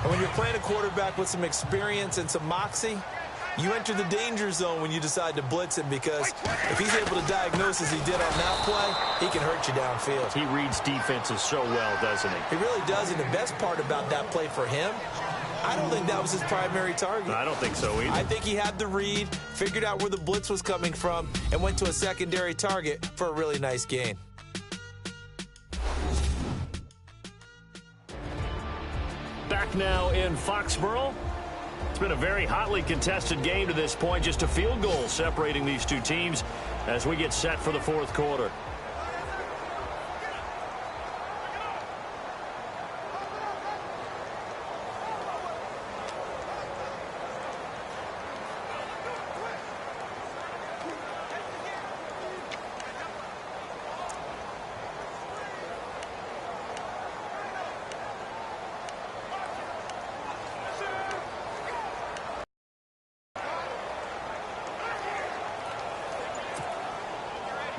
Speaker 5: And when you're playing a quarterback with some experience and some moxie, you enter the danger zone when you decide to blitz him, because if he's able to diagnose as he did on that play, he can hurt you downfield.
Speaker 4: He reads defenses so well, doesn't he?
Speaker 5: He really does, and the best part about that play for him, I don't think that was his primary target.
Speaker 4: I don't think so either.
Speaker 5: I think he had the read, figured out where the blitz was coming from, and went to a secondary target for a really nice gain.
Speaker 4: Back now in Foxborough. It's been a very hotly contested game to this point. Just a field goal separating these two teams as we get set for the 4th quarter.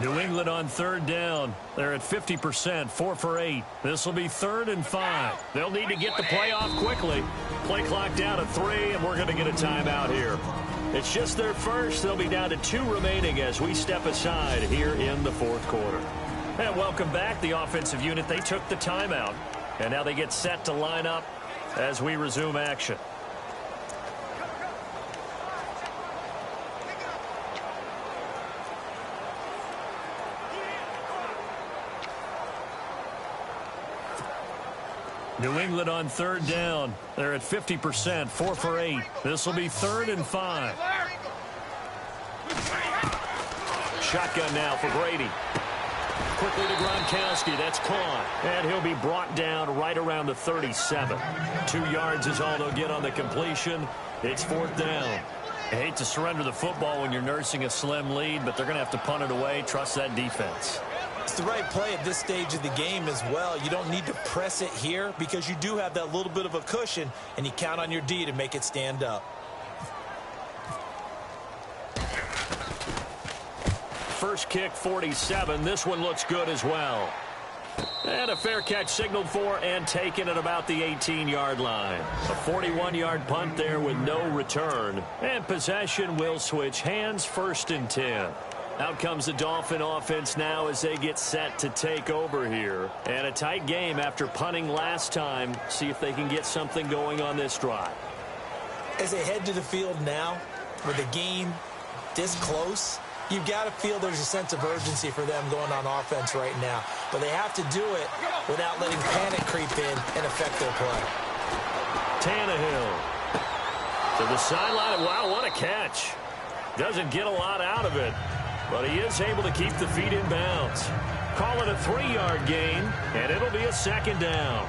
Speaker 4: New England on 3rd down. They're at 50%, 4 for 8. This will be 3rd and 5. They'll need to get the play off quickly. Play clock down to 3, and we're going to get a timeout here. It's just their first. They'll be down to 2 remaining as we step aside here in the 4th quarter. And welcome back, the offensive unit. They took the timeout, and now they get set to line up as we resume action. New England on third down. They're at 50%, 4 for 8. This will be 3rd and 5. Shotgun now for Brady. Quickly to Gronkowski. That's caught. And he'll be brought down right around the 37. 2 yards is all they'll get on the completion. It's 4th down. I hate to surrender the football when you're nursing a slim lead, but they're going to have to punt it away. Trust that defense.
Speaker 5: It's the right play at this stage of the game as well. You don't need to press it here because you do have that little bit of a cushion, and you count on your D to make it stand up.
Speaker 4: First kick, 47. This one looks good as well. And a fair catch signaled for and taken at about the 18-yard line. A 41-yard punt there with no return. And possession will switch hands, 1st and 10. Out comes the Dolphin offense now as they get set to take over here. And a tight game after punting last time. See if they can get something going on this drive.
Speaker 5: As they head to the field now, with the game this close, you've got to feel there's a sense of urgency for them going on offense right now. But they have to do it without letting panic creep in and affect their play.
Speaker 4: Tannehill to the sideline. Wow, what a catch. Doesn't get a lot out of it, but he is able to keep the feet in bounds. Call it a 3-yard gain, and it'll be a 2nd down.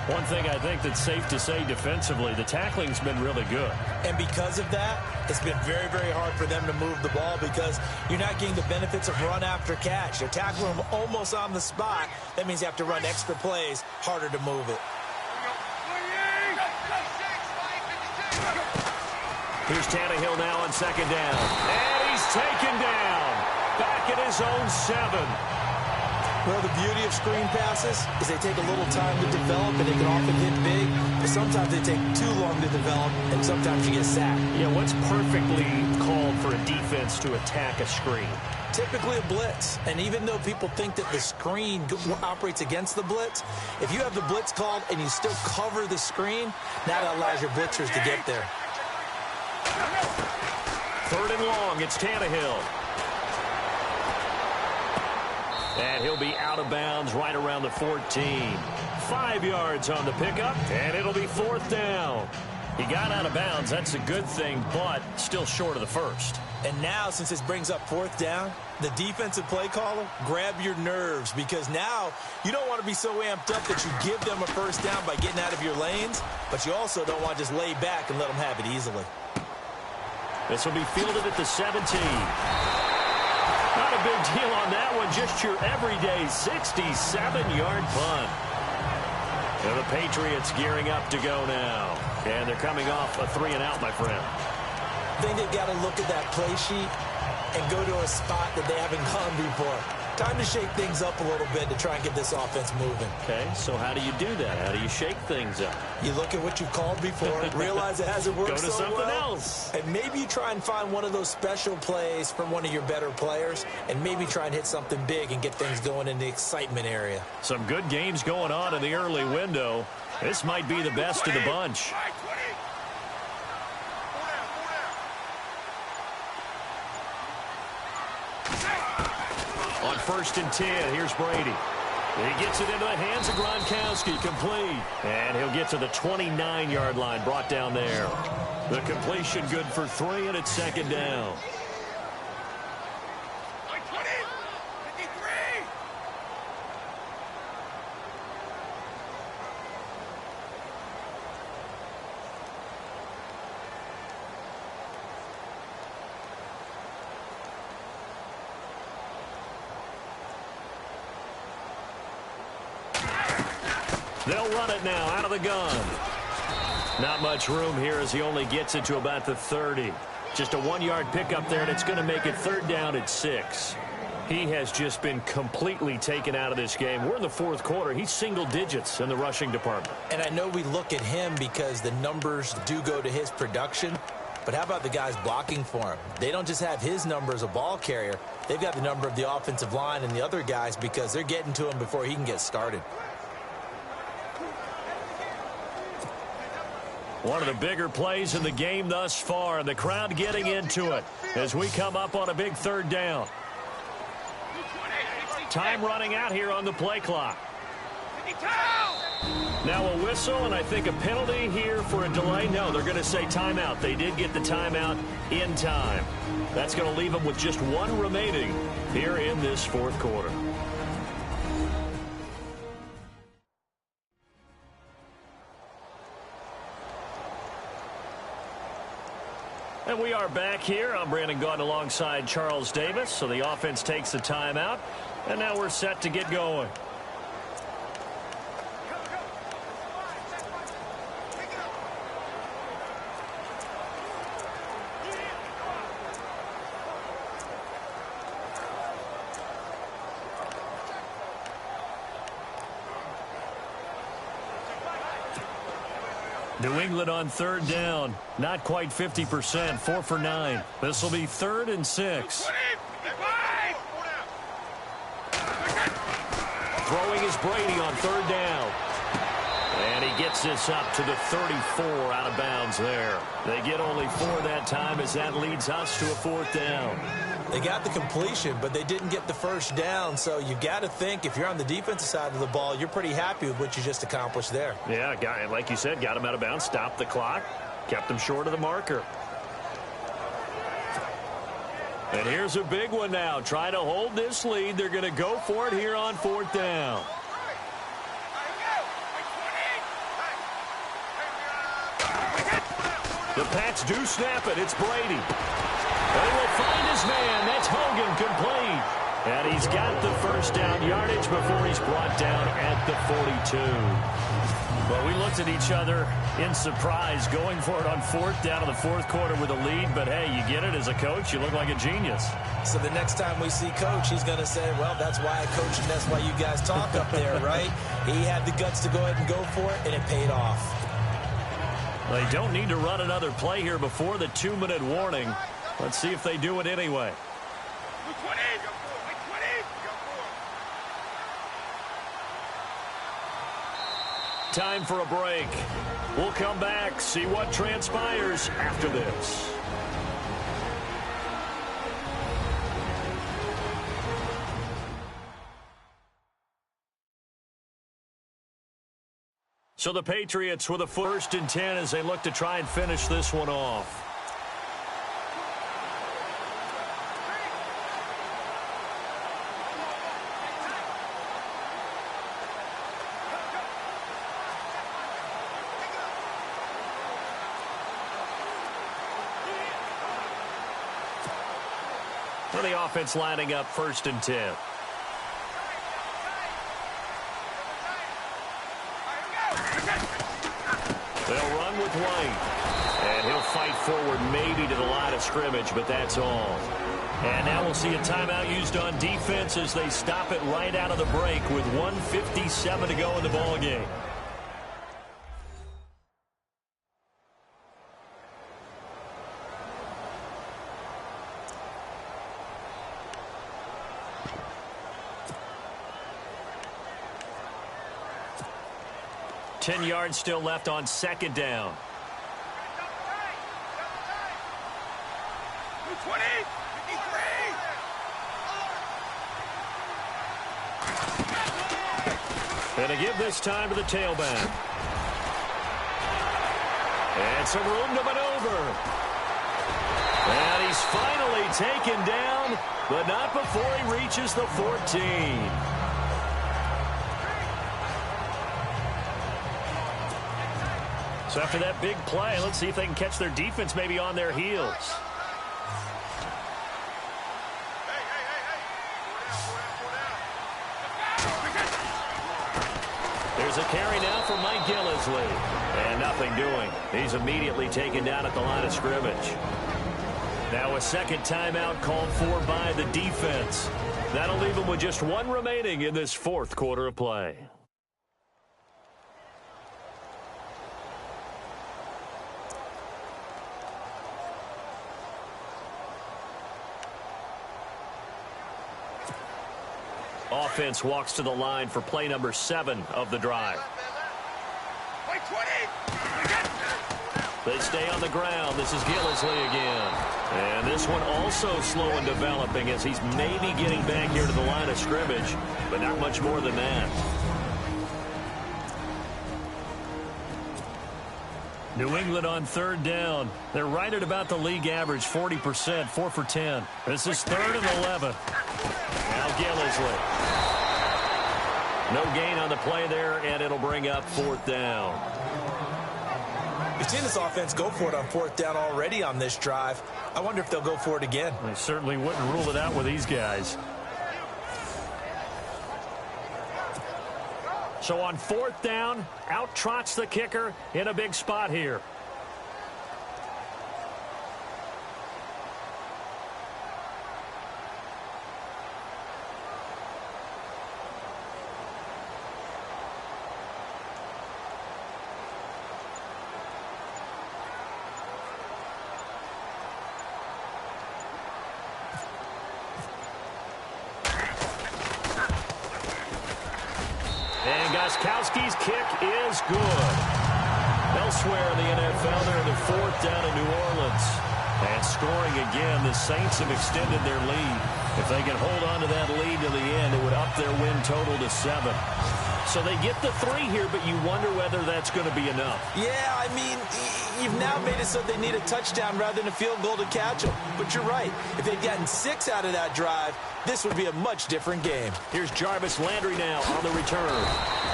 Speaker 4: One thing I think that's safe to say defensively, the tackling's been really good.
Speaker 5: And because of that, it's been very, very hard for them to move the ball because you're not getting the benefits of run after catch. They're tackling them almost on the spot. That means you have to run extra plays, harder to move it.
Speaker 4: Here's Tannehill now on 2nd down. And he's taken down. Back at his own 7.
Speaker 5: Well, the beauty of screen passes is they take a little time to develop, and they can often hit big, but sometimes they take too long to develop, and sometimes you get sacked.
Speaker 4: Yeah, what's perfectly called for a defense to attack a screen?
Speaker 5: Typically a blitz, and even though people think that the screen operates against the blitz, if you have the blitz called and you still cover the screen, now that allows your blitzers to get there.
Speaker 4: 3rd and long, it's Tannehill. And he'll be out of bounds right around the 14. 5 yards on the pickup, and it'll be 4th down. He got out of bounds. That's a good thing, but still short of the 1st.
Speaker 5: And now, since this brings up 4th down, the defensive play caller, grab your nerves because now you don't want to be so amped up that you give them a 1st down by getting out of your lanes, but you also don't want to just lay back and let them have it easily.
Speaker 4: This will be fielded at the 17. Not a big deal on that one, just your everyday 67-yard punt. And the Patriots gearing up to go now. And they're coming off a 3-and-out, my friend.
Speaker 5: I think they've got to look at that play sheet and go to a spot that they haven't gone before. Time to shake things up a little bit to try and get this offense moving.
Speaker 4: Okay, so how do you do that? How do you shake things up?
Speaker 5: You look at what you've called before, realize it hasn't worked so well.
Speaker 4: Go to something else.
Speaker 5: And maybe you try and find one of those special plays from one of your better players, and maybe try and hit something big and get things going in the excitement area.
Speaker 4: Some good games going on in the early window. This might be the best of the bunch. On 1st and 10, here's Brady. He gets it into the hands of Gronkowski, complete. And he'll get to the 29-yard line, brought down there. The completion good for 3, and it's 2nd down. They'll run it now out of the gun. Not much room here as he only gets it to about the 30. Just a 1-yard pickup there, and it's going to make it 3rd down at 6. He has just been completely taken out of this game. We're in the 4th quarter. He's single digits in the rushing department.
Speaker 5: And I know we look at him because the numbers do go to his production. But how about the guys blocking for him? They don't just have his number as a ball carrier. They've got the number of the offensive line and the other guys because they're getting to him before he can get started.
Speaker 4: One of the bigger plays in the game thus far, and the crowd getting into it as we come up on a big 3rd down. Time running out here on the play clock. Now a whistle, and I think a penalty here for a delay. No, they're going to say timeout. They did get the timeout in time. That's going to leave them with just one remaining here in this fourth quarter. And we are back here. I'm Brandon Gaudin alongside Charles Davis. So the offense takes the timeout, and now we're set to get going. New England on third down. Not quite 50%. 4 for 9. This will be 3rd and 6. Throwing is Brady on third down. And he gets this up to the 34 out of bounds there. They get only 4 that time as that leads us to a 4th down.
Speaker 5: They got the completion, but they didn't get the first down. So you've got to think if you're on the defensive side of the ball, you're pretty happy with what you just accomplished there.
Speaker 4: Yeah, like you said, got him out of bounds, stopped the clock, kept him short of the marker. And here's a big one now. Trying to hold this lead. They're going to go for it here on 4th down. The Pats do snap it. It's Brady. They will find his man. That's Hogan, complete. And he's got the first down yardage before he's brought down at the 42. Well, we looked at each other in surprise going for it on 4th down in the 4th quarter with a lead. But, hey, you get it as a coach. You look like a genius.
Speaker 5: So the next time we see Coach, he's going to say, well, that's why I coach and that's why you guys talk up there, right? He had the guts to go ahead and go for it, and it paid off.
Speaker 4: They don't need to run another play here before the 2-minute warning. Let's see if they do it anyway. Time for a break. We'll come back, see what transpires after this. So the Patriots with a 1st and 10 as they look to try and finish this one off. For the offense lining up 1st and 10. They'll run with White. And he'll fight forward maybe to the line of scrimmage, but that's all. And now we'll see a timeout used on defense as they stop it right out of the break with 1:57 to go in the ballgame. Ten yards still left on 2nd down. And to give this time to the tailback. And some room to maneuver. And he's finally taken down, but not before he reaches the 14. So after that big play, let's see if they can catch their defense maybe on their heels. There's a carry now for Mike Gillislee. And nothing doing. He's immediately taken down at the line of scrimmage. Now a second timeout called for by the defense. That'll leave them with just one remaining in this 4th quarter of play. Offense walks to the line for play number 7 of the drive. They stay on the ground. This is Gillislee again. And this one also slow in developing as he's maybe getting back here to the line of scrimmage, but not much more than that. New England on third down. They're right at about the league average, 40%, 4 for 10. This is 3rd and 11. Now Gillisley. No gain on the play there, and it'll bring up 4th down.
Speaker 5: We've seen this offense go for it on 4th down already on this drive. I wonder if they'll go for it again.
Speaker 4: They certainly wouldn't rule it out with these guys. So on 4th down, out trots the kicker in a big spot here. Gostkowski's kick is good. Elsewhere in the NFL, they're in the 4th down in New Orleans. And scoring again, the Saints have extended their lead. If they can hold on to that lead to the end, it would up their win total to 7. So they get the 3 here, but you wonder whether that's going to be enough.
Speaker 5: Yeah, I mean, you've now made it so they need a touchdown rather than a field goal to catch them. But you're right. If they'd gotten 6 out of that drive, this would be a much different game.
Speaker 4: Here's Jarvis Landry now on the return.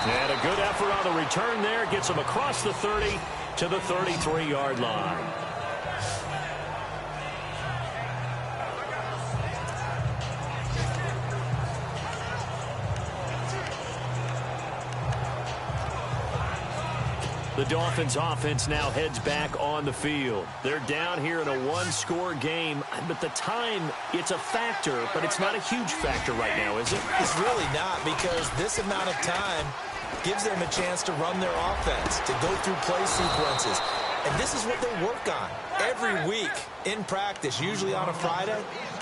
Speaker 4: And a good effort on the return there. Gets him across the 30 to the 33-yard line. The Dolphins offense now heads back on the field. They're down here in a 1-score game, but the time, it's a factor, but it's not a huge factor right now, is it?
Speaker 5: It's really not, because this amount of time gives them a chance to run their offense, to go through play sequences. And this is what they work on every week in practice, usually on a Friday.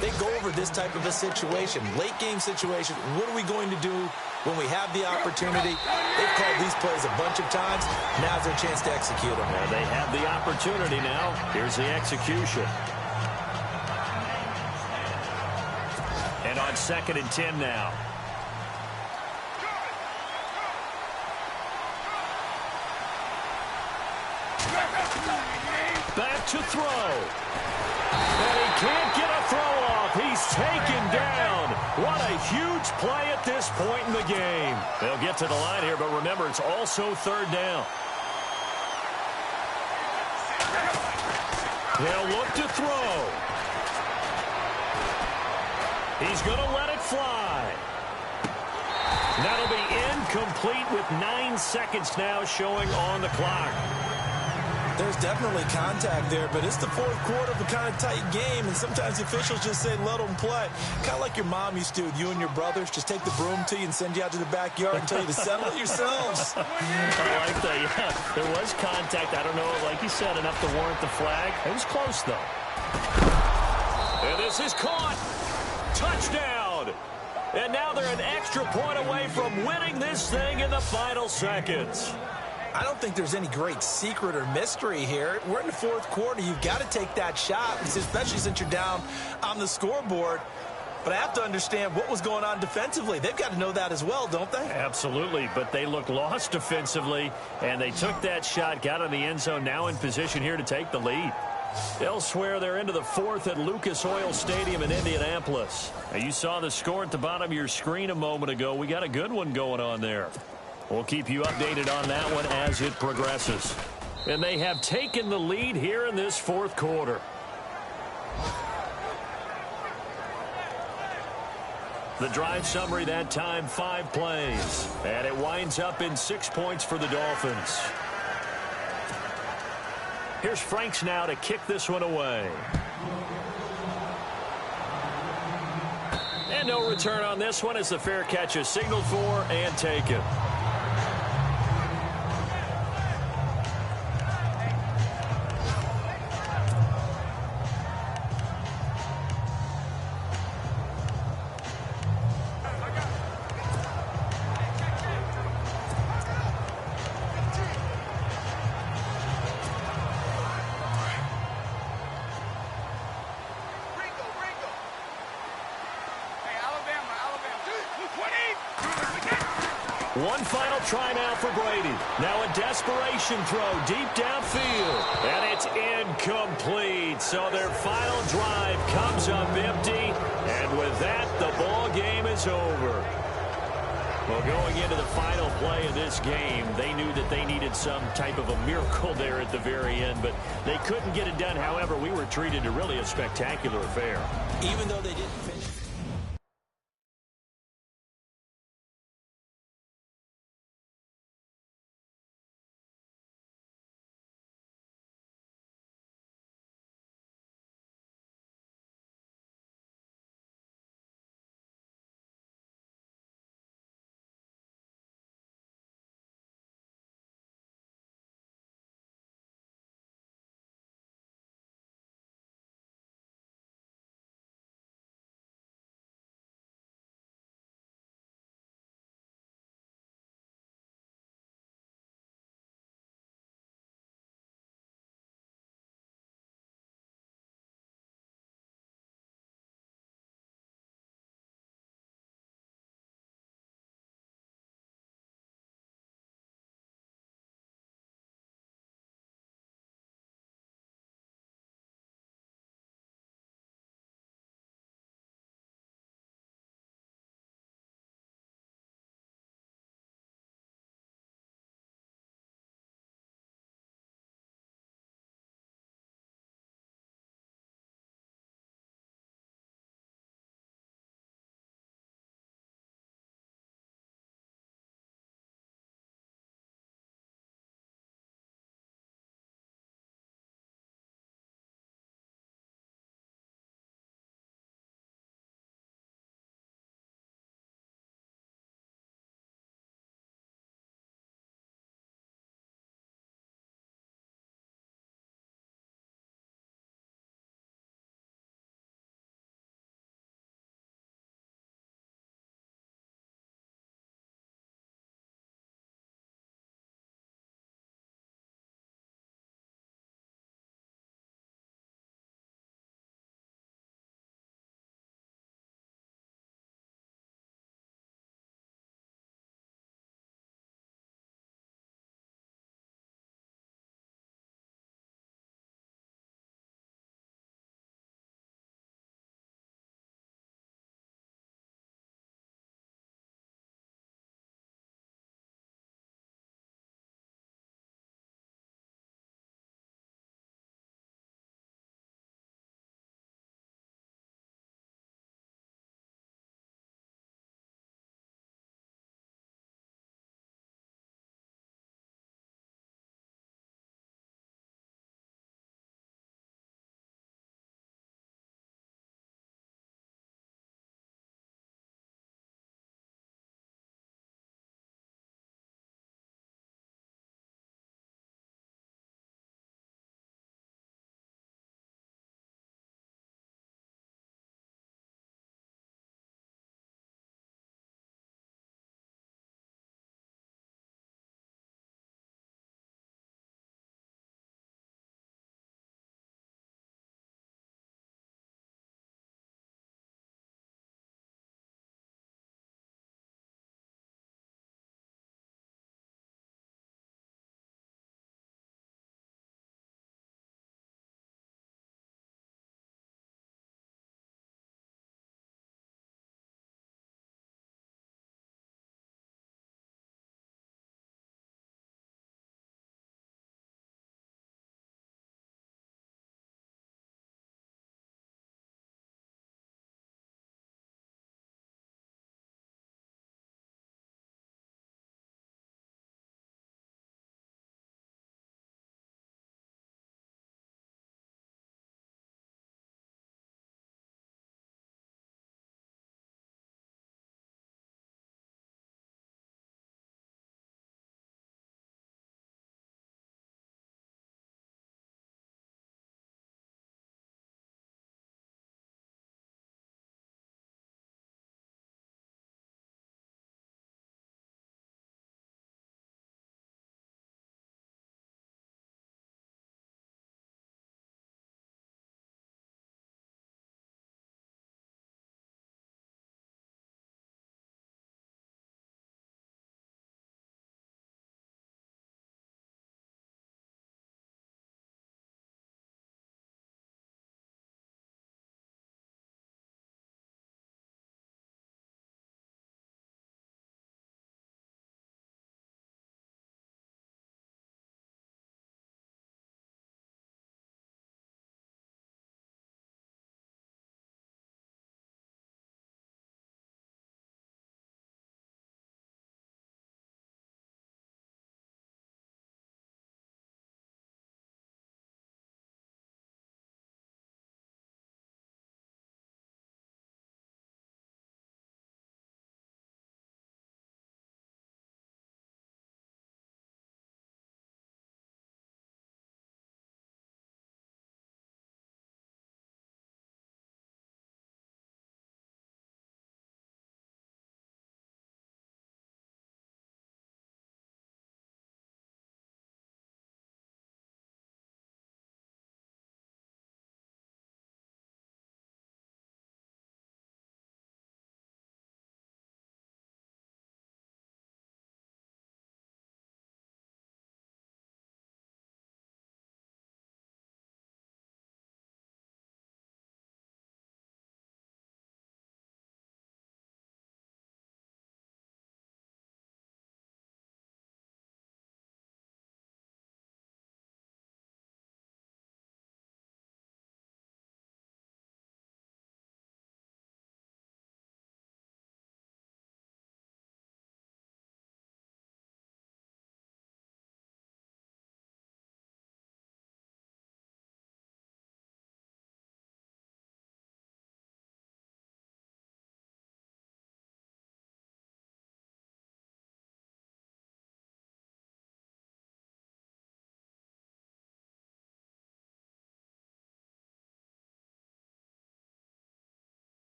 Speaker 5: They go over this type of a situation, late game situation. What are we going to do when we have the opportunity? They've called these plays a bunch of times. Now's their chance to execute them.
Speaker 4: And they have the opportunity now. Here's the execution. And on 2nd and 10 now. Back to throw. And he can't get a throw off. He's taken down. What a huge play at this point in the game. They'll get to the line here, but remember, it's also 3rd down. They'll look to throw. He's going to let it fly. That'll be incomplete with 9 seconds now showing on the clock.
Speaker 5: There's definitely contact there, but it's the 4th quarter of a kind of tight game, and sometimes officials just say, let them play. Kind of like your mom used to with you and your brothers. Just take the broom to you and send you out to the backyard and tell you to settle it yourselves.
Speaker 4: I like that, yeah. There was contact. I don't know, like you said, enough to warrant the flag. It was close, though. And this is caught. Touchdown. And now they're an extra point away from winning this thing in the final seconds.
Speaker 5: I don't think there's any great secret or mystery here. We're in the 4th quarter. You've got to take that shot, especially since you're down on the scoreboard. But I have to understand what was going on defensively. They've got to know that as well, don't they?
Speaker 4: Absolutely, but they look lost defensively, and they took that shot, got in the end zone, now in position here to take the lead. Elsewhere, they're into the 4th at Lucas Oil Stadium in Indianapolis. Now, you saw the score at the bottom of your screen a moment ago. We got a good one going on there. We'll keep you updated on that one as it progresses. And they have taken the lead here in this 4th quarter. The drive summary that time, 5 plays. And it winds up in 6 points for the Dolphins. Here's Franks now to kick this one away. And no return on this one as the fair catch is signaled for and taken. One final try now for Brady. Now a desperation throw deep downfield. And it's incomplete. So their final drive comes up empty. And with that, the ball game is over. Well, going into the final play of this game, they knew that they needed some type of a miracle there at the very end, but they couldn't get it done. However, we were treated to really a spectacular affair.
Speaker 5: Even though they didn't finish.